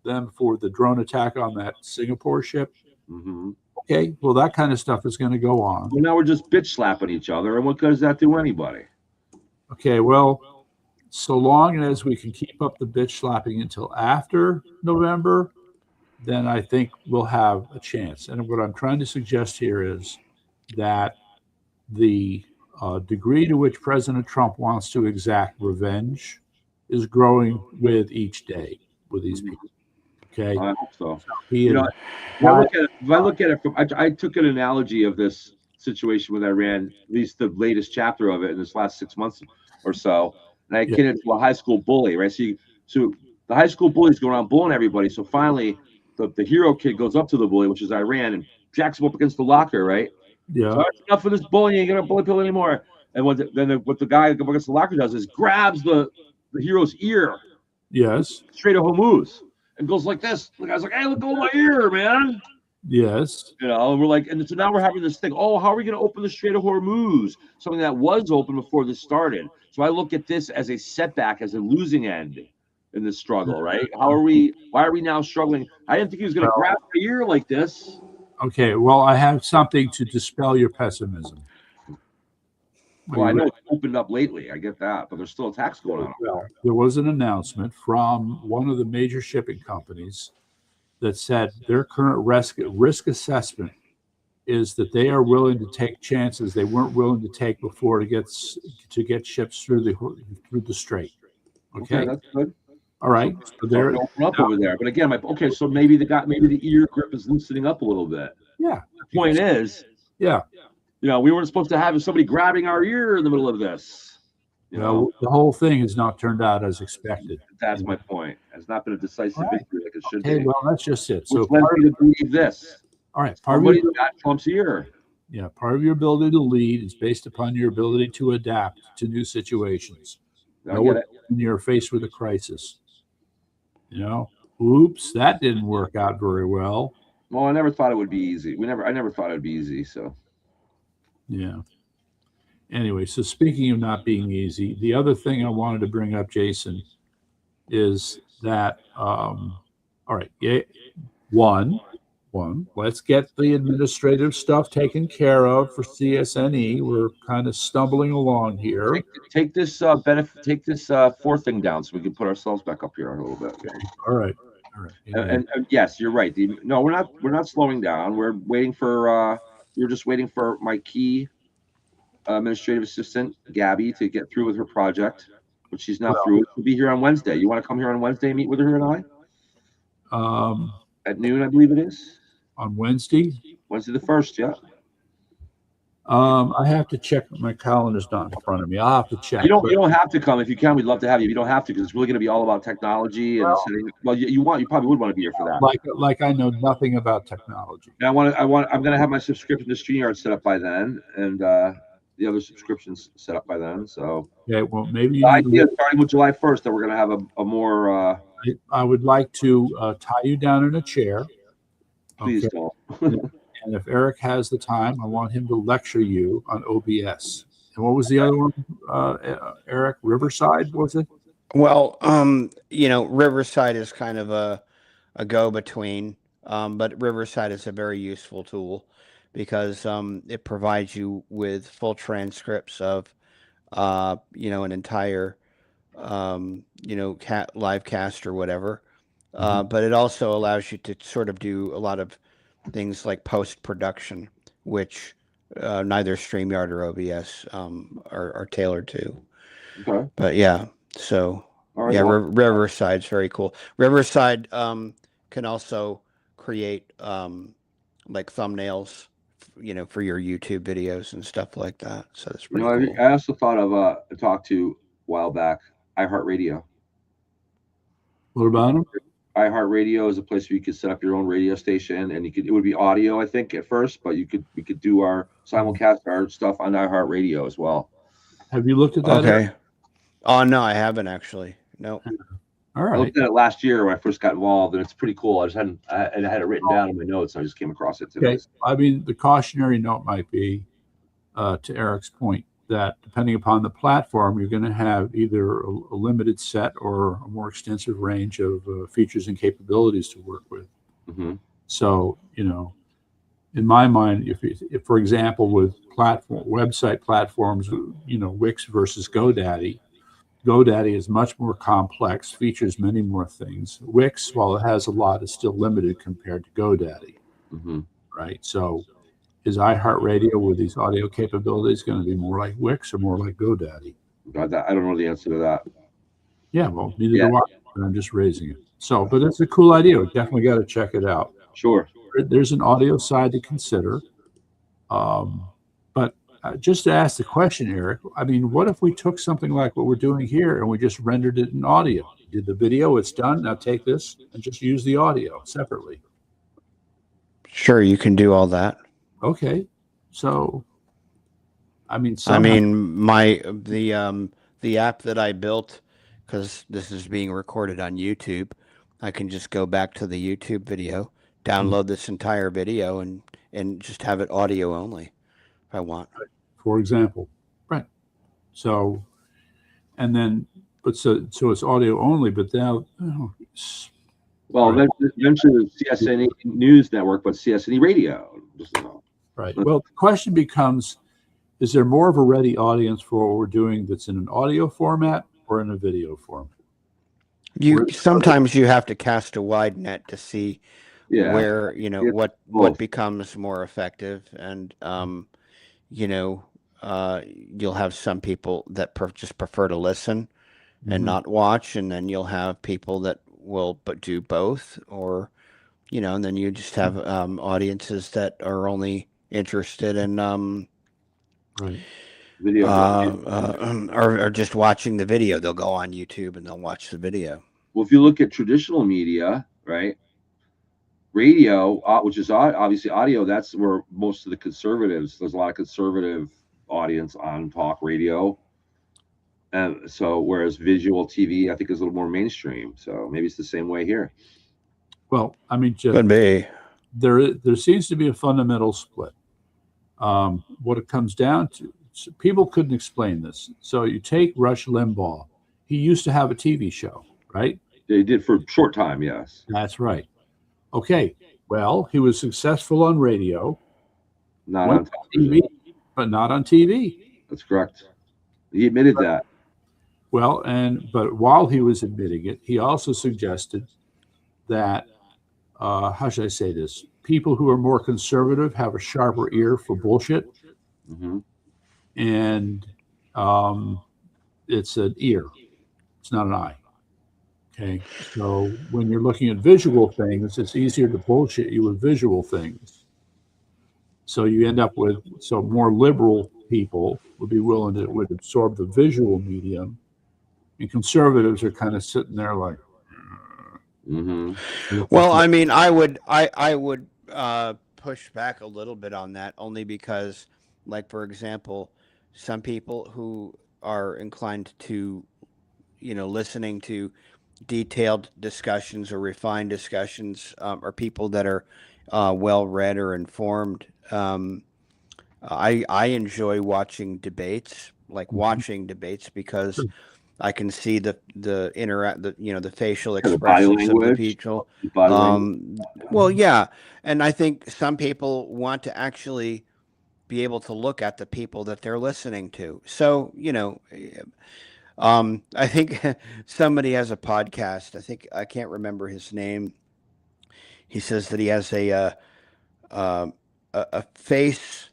them for the drone attack on that Singapore ship. Mm-hmm. Okay, well, that kind of stuff is going to go on. Well, now we're just bitch slapping each other, and what good does that do anybody? Okay, well, so long as we can keep up the bitch slapping until after November, then I think we'll have a chance. And what I'm trying to suggest here is that the degree to which President Trump wants to exact revenge is growing with each day with these people. Okay, I hope so. If I look at it from, I took an analogy of this situation with Iran, at least the latest chapter of it in this last 6 months or so, and I akin it to a high school bully, right? So the high school bully's going around bullying everybody. So finally, the hero kid goes up to the bully, which is Iran, and jacks him up against the locker, right? Yeah. So that's enough of this bullying. You ain't gonna bully people anymore. And what the guy up against the locker does is grabs the hero's ear. Yes. Straight to Hormuz. And goes like this. The guy's like, "Hey, look at my ear, man." Yes. And we're like, and so now we're having this thing. Oh, how are we going to open the Strait of Hormuz? Something that was open before this started. So I look at this as a setback, as a losing end in this struggle, right? Why are we now struggling? I didn't think he was going to grab my ear like this. Okay. Well, I have something to dispel your pessimism. Well, I know it's opened up lately. I get that, but there's still attacks going on. Well, there was an announcement from one of the major shipping companies that said their current risk assessment is that they are willing to take chances they weren't willing to take before to get ships through the strait. Okay, that's good. All right, so they're open up over there. But again, so maybe the ear grip is loosening up a little bit. Yeah. The point is, yeah. We weren't supposed to have somebody grabbing our ear in the middle of this. The whole thing has not turned out as expected. That's my point. It's not been a decisive victory like it should be. Well, that's just it. So led me to believe this. All right. Somebody got Trump's ear. Yeah. Part of your ability to lead is based upon your ability to adapt to new situations. When you're faced with a crisis. Oops, that didn't work out very well. Well, I never thought it would be easy. I never thought it would be easy. So. Yeah. Anyway, so speaking of not being easy, the other thing I wanted to bring up, Jason, is that all right, one, one. Let's get the administrative stuff taken care of for CSNE. We're kind of stumbling along here. Take this take this fourth thing down so we can put ourselves back up here a little bit. Okay? All right. And yes, you're right. No, we're not slowing down. We're waiting for we're just waiting for my key administrative assistant Gabby to get through with her project, but she's not through. She'll be here on Wednesday. You want to come here on Wednesday and meet with her and I? At noon, I believe it is. On Wednesday? Wednesday the 1st, yeah. I have to check. My calendar's not in front of me. I'll have to check. You don't have to come. If you can, we'd love to have you. If you don't have to, because it's really going to be all about technology and setting. Well, you probably would want to be here for that. Like I know nothing about technology. And I'm going to have my subscription to StreamYard set up by then, and the other subscriptions set up by then. So yeah, well, maybe starting with July 1st that we're going to have a more. I would like to tie you down in a chair. Please don't. And if Eric has the time, I want him to lecture you on OBS. And what was the other one, Eric? Riverside, was it? Well, Riverside is kind of a go-between, but Riverside is a very useful tool because it provides you with full transcripts of, an entire, live cast or whatever. But it also allows you to sort of do a lot of things like post-production, which neither StreamYard or OBS are tailored to. Okay. But yeah, so right, Riverside's very cool. Riverside can also create like thumbnails, for your YouTube videos and stuff like that. So that's pretty cool. I also thought of a talk to a while back, iHeartRadio. What about them? iHeartRadio is a place where you could set up your own radio station, and it would be audio, I think, at first, but we could do our simulcast, our stuff on iHeartRadio as well. Have you looked at that? Okay. Oh no, I haven't actually. No. All right. I looked at it last year when I first got involved, and it's pretty cool. I had it written down in my notes. So I just came across it today. Okay. I mean, the cautionary note might be, to Eric's point, that depending upon the platform, you're going to have either a limited set or a more extensive range of features and capabilities to work with. Mm-hmm. So, in my mind, if for example, with website platforms, Wix versus GoDaddy is much more complex, features many more things. Wix, while it has a lot, is still limited compared to GoDaddy. Mm-hmm. Right? So is iHeartRadio with these audio capabilities going to be more like Wix or more like GoDaddy? I don't know the answer to that. Yeah, well, neither do I, but I'm just raising it. So, but it's a cool idea. We definitely got to check it out. Sure. There's an audio side to consider. But just to ask the question, Eric, I mean, what if we took something like what we're doing here and we just rendered it in audio? Did the video, it's done. Now take this and just use the audio separately. Sure, you can do all that. Okay, so I mean, the app that I built, because this is being recorded on YouTube, I can just go back to the YouTube video, download this entire video, and just have it audio only if I want. For example, right? So, and then, but so it's audio only, but now. Well, eventually the CSNE News Network, but CSNE Radio. Right. Well, the question becomes, is there more of a ready audience for what we're doing that's in an audio format or in a video format? Sometimes you have to cast a wide net to see where, what becomes more effective. And, you'll have some people that just prefer to listen and not watch. And then you'll have people that will do both, or, and then you just have audiences that are only interested in video or just watching the video. They'll go on YouTube and they'll watch the video. Well, if you look at traditional media, right, radio, which is obviously audio, that's where most of the conservatives, there's a lot of conservative audience on talk radio. And so whereas visual TV, I think, is a little more mainstream. So maybe it's the same way here. Well, I mean, could be. There seems to be a fundamental split. What it comes down to, people couldn't explain this. So you take Rush Limbaugh. He used to have a TV show, right? They did for a short time, yes. That's right. Okay, Well, he was successful on radio, Not went on to television. TV, but not on TV. That's correct. He admitted that. Well, but while he was admitting it, he also suggested that how should I say this? People who are more conservative have a sharper ear for bullshit, Mm-hmm. and it's an ear. It's not an eye. Okay, so when you're looking at visual things, it's easier to bullshit you with visual things. So you end up with more liberal people would absorb the visual medium, and conservatives are kind of sitting there like. Mm-hmm. Well, I mean, I would push back a little bit on that, only because, like, for example, some people who are inclined to, listening to detailed discussions or refined discussions, are people that are well read or informed. I enjoy watching debates, watching debates, because I can see the facial expressions of the people. Well, yeah, and I think some people want to actually be able to look at the people that they're listening to. So, I think somebody has a podcast. I can't remember his name. He says that he has a face.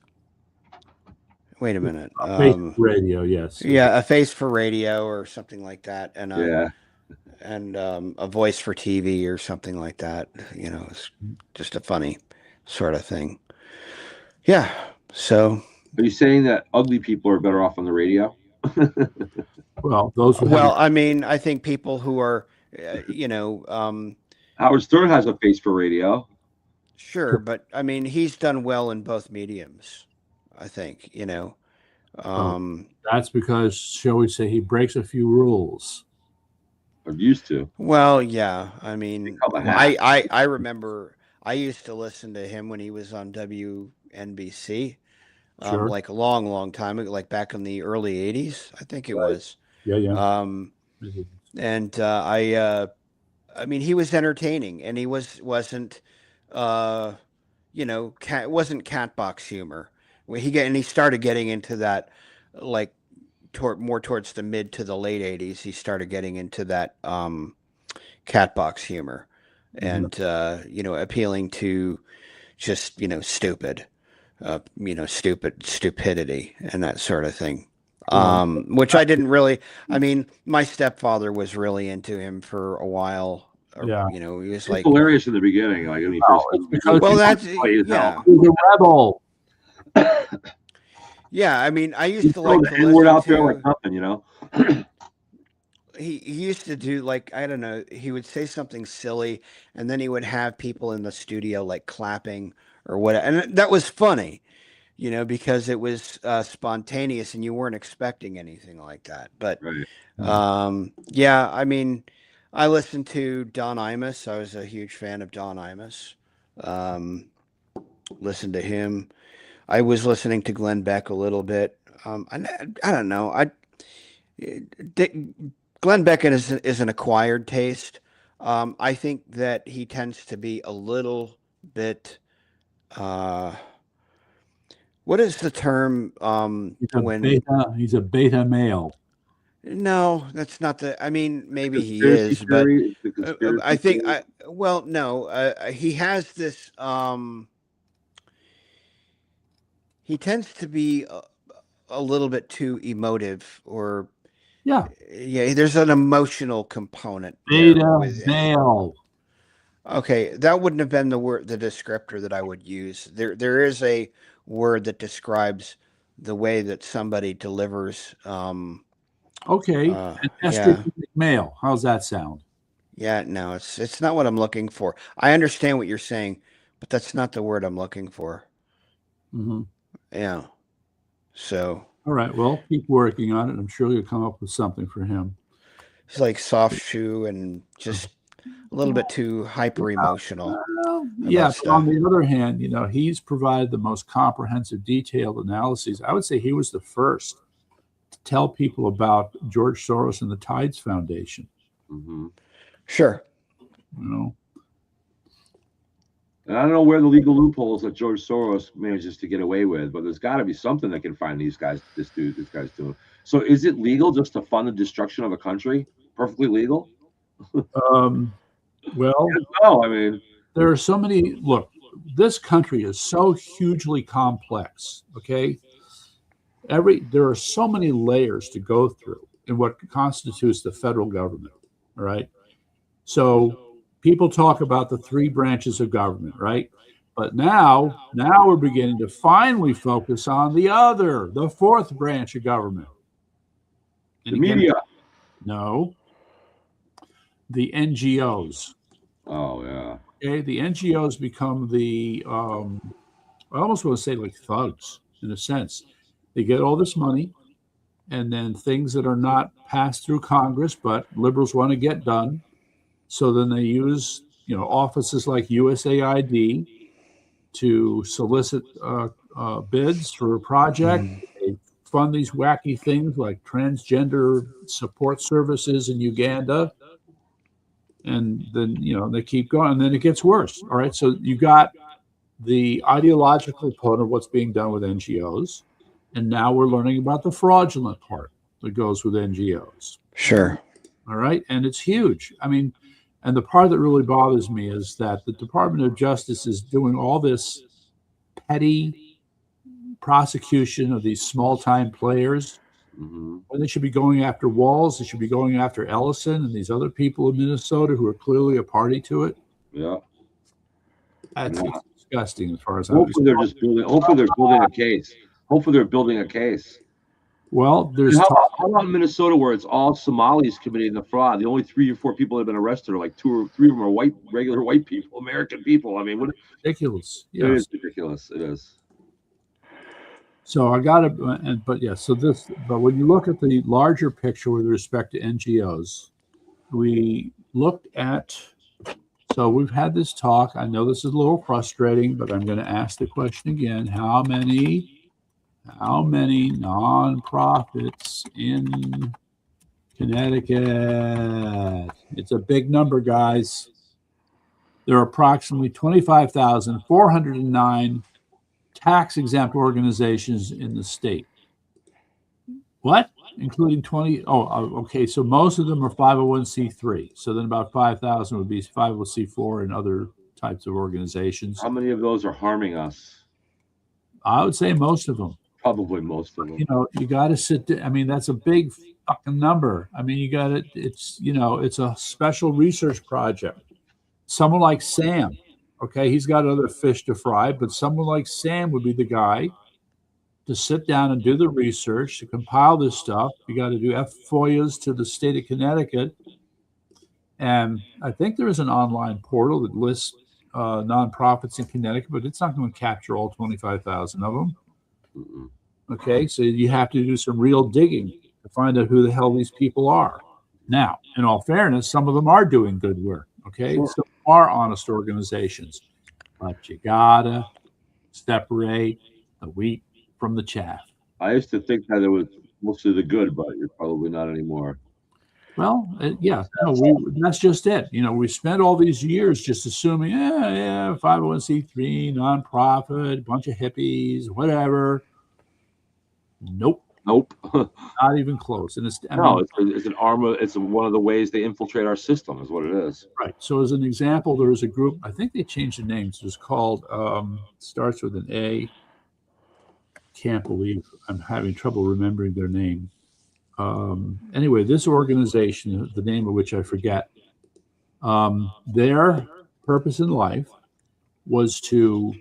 Wait a minute. Face for radio, yes. Yeah, a face for radio or something like that, and Yeah. a voice for TV or something like that. It's just a funny sort of thing. Yeah. So. Are you saying that ugly people are better off on the radio? Well, those. Well, I mean, I think people who are, Howard Stern has a face for radio. Sure, but I mean, he's done well in both mediums. I think, That's because, shall we say, he breaks a few rules. Or used to. Well, yeah. I mean, I remember I used to listen to him when he was on WNBC, Sure. like a long, long time ago, like back in the early 80s, I think it was. Yeah. And I mean, he was entertaining, and he wasn't wasn't catbox humor. He started getting into that, like, more towards the mid to the late 80s. He started getting into that catbox humor, and appealing to just stupidity and that sort of thing. Which I didn't really. I mean, my stepfather was really into him for a while. Yeah. He was like hilarious in the beginning. Like, when he first. Well, that's he's a rebel. Yeah, I mean, I used to like to listen out there like nothing, He used to do, like, I don't know, he would say something silly, and then he would have people in the studio like clapping or whatever, and that was funny, because it was spontaneous and you weren't expecting anything like that. But right. Yeah, I mean, I listened to Don Imus. I was a huge fan of Don Imus. Listened to him. I was listening to Glenn Beck a little bit. I don't know. Glenn Beck is an acquired taste. I think that he tends to be a little bit. What is the term? He's a beta male. No, that's not the. I mean, maybe he is, but I think he has this. He tends to be a little bit too emotive, or there's an emotional component. Beta male. Okay, that wouldn't have been the descriptor that I would use. There is a word that describes the way that somebody delivers. Okay, male. How's that sound? Yeah, no, it's not what I'm looking for. I understand what you're saying, but that's not the word I'm looking for. Mm-hmm. Yeah. So. All right. Well, keep working on it. I'm sure you'll come up with something for him. He's like soft shoe and just a little bit too hyper emotional. Yeah. But on the other hand, he's provided the most comprehensive, detailed analyses. I would say he was the first to tell people about George Soros and the Tides Foundation. Mm-hmm. Sure. And I don't know where the legal loopholes that George Soros manages to get away with, but there's got to be something that can find these guys, this guy's doing. So is it legal just to fund the destruction of a country? Perfectly legal? Well, no, I mean, there are so many. Look, this country is so hugely complex. Okay, there are so many layers to go through in what constitutes the federal government. All right, so people talk about the three branches of government, right? But now we're beginning to finally focus on the fourth branch of government. And the media. No, the NGOs. Oh yeah. Okay, the NGOs become I almost want to say like thugs in a sense. They get all this money, and then things that are not passed through Congress, but liberals want to get done. So then they use, offices like USAID to solicit bids for a project. They fund these wacky things like transgender support services in Uganda. And then, they keep going, and then it gets worse. All right. So you got the ideological part of what's being done with NGOs. And now we're learning about the fraudulent part that goes with NGOs. Sure. All right. And it's huge. I mean, and the part that really bothers me is that the Department of Justice is doing all this petty prosecution of these small-time players. Mm-hmm. When they should be going after Walls, they should be going after Ellison and these other people in Minnesota who are clearly a party to it. Yeah. That's disgusting as far as hopefully they're just building. Hopefully they're building a case. Hopefully they're building a case. Well, there's how about Minnesota, where it's all Somalis committing the fraud? The only 3 or 4 people that have been arrested are like 2 or 3 of them are regular white people, American people. I mean, what? Ridiculous. Yes. It is ridiculous. It is. So I got it, but when you look at the larger picture with respect to NGOs, we looked at. So we've had this talk. I know this is a little frustrating, but I'm going to ask the question again: How many nonprofits in Connecticut? It's a big number, guys. There are approximately 25,409 tax-exempt organizations in the state. What? Including 20? Okay. So most of them are 501c3. So then about 5,000 would be 501c4 and other types of organizations. How many of those are harming us? I would say most of them. Probably most of them. You got to sit there. I mean, that's a big fucking number. I mean, you got it. It's a special research project. Someone like Sam, okay, he's got other fish to fry, but someone like Sam would be the guy to sit down and do the research, to compile this stuff. You got to do FOIAs to the state of Connecticut. And I think there is an online portal that lists nonprofits in Connecticut, but it's not going to capture all 25,000 of them. Mm-mm. Okay, so you have to do some real digging to find out who the hell these people are. Now, in all fairness, some of them are doing good work. Okay, Sure. Some are honest organizations, but you gotta separate the wheat from the chaff. I used to think that it was mostly the good, but you're probably not anymore. Well, that's just it. We spent all these years just assuming, 501c3, nonprofit, a bunch of hippies, whatever. Nope. Not even close. And it's an arm. It's one of the ways they infiltrate our system, is what it is. Right. So as an example, there is a group. I think they changed the names. It's called. Starts with an A. Can't believe I'm having trouble remembering their name. Anyway, this organization, the name of which I forget, their purpose in life was to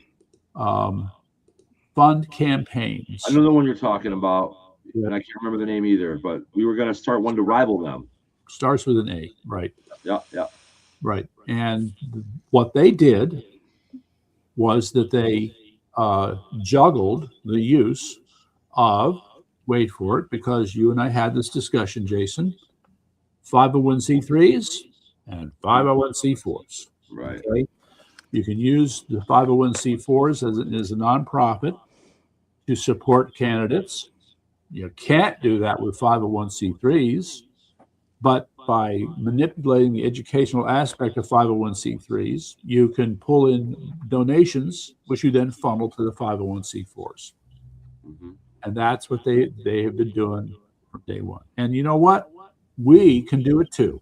fund campaigns. I know the one you're talking about, and I can't remember the name either, but we were going to start one to rival them. Starts with an A, right? Yeah. Right. And what they did was that they juggled the use of, wait for it, because you and I had this discussion, Jason, 501c3s and 501c4s. Right. Okay? You can use the 501c4s as a nonprofit to support candidates. You can't do that with 501c3s, but by manipulating the educational aspect of 501c3s, you can pull in donations, which you then funnel to the 501c4s. Mhm. And that's what they have been doing from day one. And you know what? We can do it too.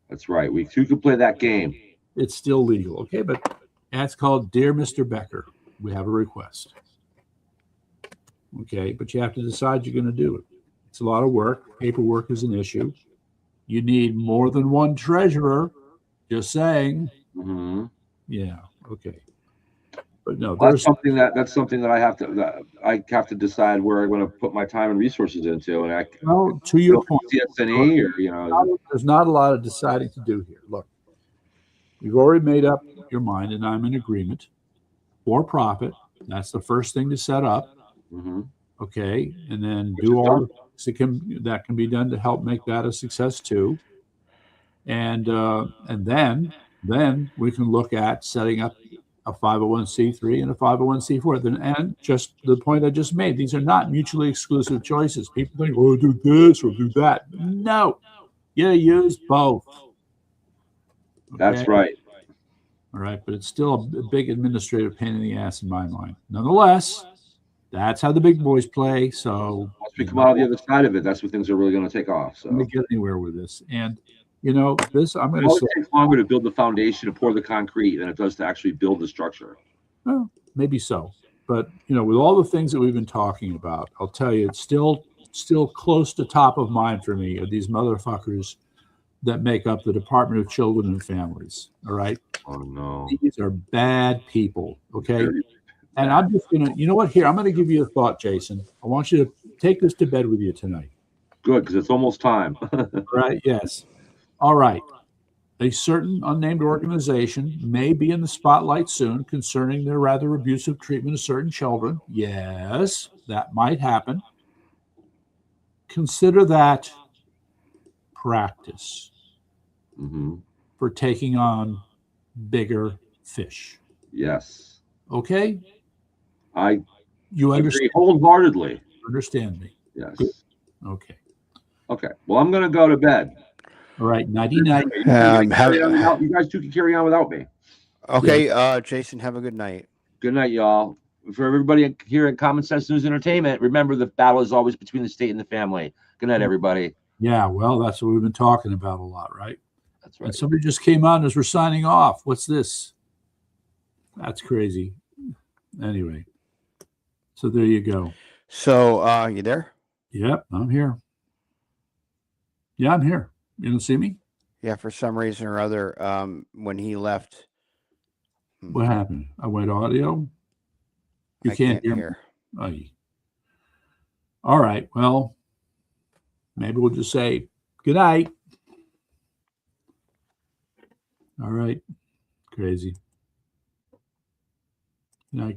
That's right. We too can play that game. It's still legal. Okay, but that's called Dear Mr. Becker, we have a request. Okay, but you have to decide you're going to do it. It's a lot of work. Paperwork is an issue. You need more than one treasurer. Just saying. Mm-hmm. Yeah. Okay. But no, Well, there's that's something that I have to decide where I'm going to put my time and resources into, and well, to your point, CSNE or there's not a lot of deciding to do here. Look, you've already made up your mind, and I'm in agreement. For profit, that's the first thing to set up. Mm-hmm. Okay, and then do all the things that can be done to help make that a success too. And then we can look at setting up a 501c3 and a 501c4. And just the point I just made, these are not mutually exclusive choices. People think, oh, do this or do that. No, you use both. Okay? That's right. All right, but it's still a big administrative pain in the ass in my mind. Nonetheless, that's how the big boys play. So Once we come out the other side of it, that's when things are really going to take off. So we get anywhere with this. And this I'm going it to always say, takes longer to build the foundation, to pour the concrete, than it does to actually build the structure. well, maybe so. But with all the things that we've been talking about, I'll tell you, it's still close to top of mind for me are these motherfuckers that make up the Department of Children and Families. All right. Oh no. These are bad people. Okay. And I'm just going to, you know what? Here, I'm going to give you a thought, Jason. I want you to take this to bed with you tonight. Good, because it's almost time. Right? Yes. All right. A certain unnamed organization may be in the spotlight soon concerning their rather abusive treatment of certain children. Yes, that might happen. Consider that practice for taking on bigger fish. Yes. Okay? You understand agree wholeheartedly. Understand me. Yes. Good. Okay. Okay. Well, I'm going to go to bed. All right. Nighty-night. You guys two can carry on without me. Okay. Jason, have a good night. Good night, y'all. For everybody here at Common Sense News Entertainment, remember the battle is always between the state and the family. Good night, everybody. Yeah, well, that's what we've been talking about a lot, right? That's right. And somebody just came on as we're signing off. What's this? That's crazy. Anyway, so there you go. So, you there? Yep, I'm here. Yeah, I'm here. You don't see me? Yeah, for some reason or other, when he left. What happened? I went audio? You can't hear. Oh. All right, well, maybe we'll just say good night. All right, crazy. Good night.